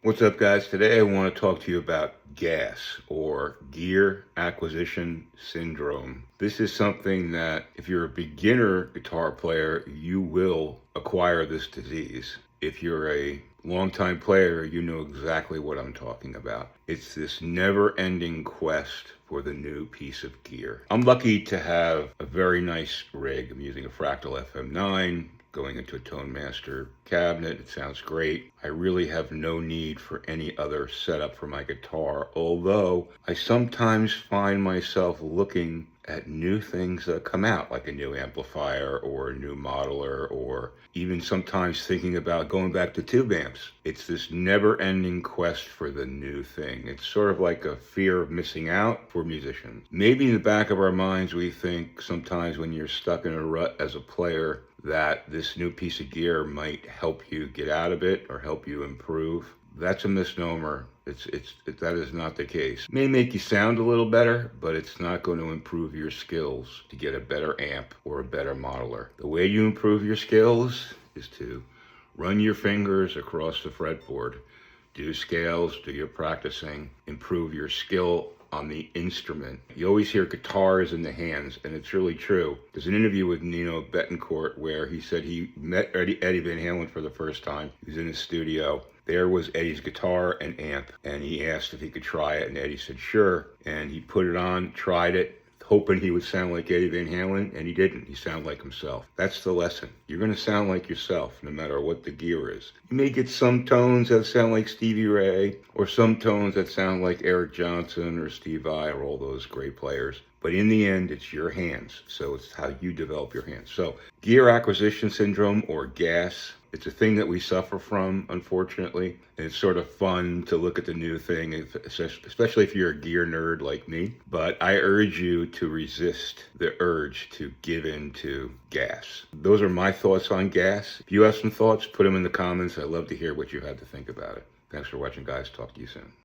What's up, guys? Today I want to talk to you about GAS, or Gear Acquisition Syndrome. This is something that if you're a beginner guitar player, you will acquire this disease. If you're a longtime player, you know exactly what I'm talking about. It's this never-ending quest for the new piece of gear. I'm lucky to have a very nice rig. I'm using a Fractal FM9, going into a Tone Master cabinet. It sounds great. I really have no need for any other setup for my guitar, although I sometimes find myself looking at new things that come out, like a new amplifier or a new modeler, or even sometimes thinking about going back to tube amps. It's this never-ending quest for the new thing. It's sort of like a fear of missing out for musicians. Maybe in the back of our minds we think sometimes when you're stuck in a rut as a player that this new piece of gear might help you get out of it or help you improve. That's a misnomer. That is not the case. It may make you sound a little better, but it's not going to improve your skills to get a better amp or a better modeler. The way you improve your skills is to run your fingers across the fretboard, do scales, do your practicing, improve your skill on the instrument. You always hear guitars in the hands, and it's really true. There's an interview with Nino Bettencourt where he said he met Eddie Van Halen for the first time. He was in his studio. There was Eddie's guitar and amp, and he asked if he could try it, and Eddie said sure, and he put it on, tried it, hoping he would sound like Eddie Van Halen, and he didn't. He sounded like himself. That's the lesson. You're going to sound like yourself, no matter what the gear is. You may get some tones that sound like Stevie Ray, or some tones that sound like Eric Johnson or Steve Vai, or all those great players. But in the end, it's your hands. So it's how you develop your hands. So gear acquisition syndrome, or GAS, it's a thing that we suffer from, unfortunately. And it's sort of fun to look at the new thing, especially if you're a gear nerd like me. But I urge you to resist the urge to give in to GAS. Those are my thoughts on GAS. If you have some thoughts, put them in the comments. I'd love to hear what you had to think about it. Thanks for watching, guys. Talk to you soon.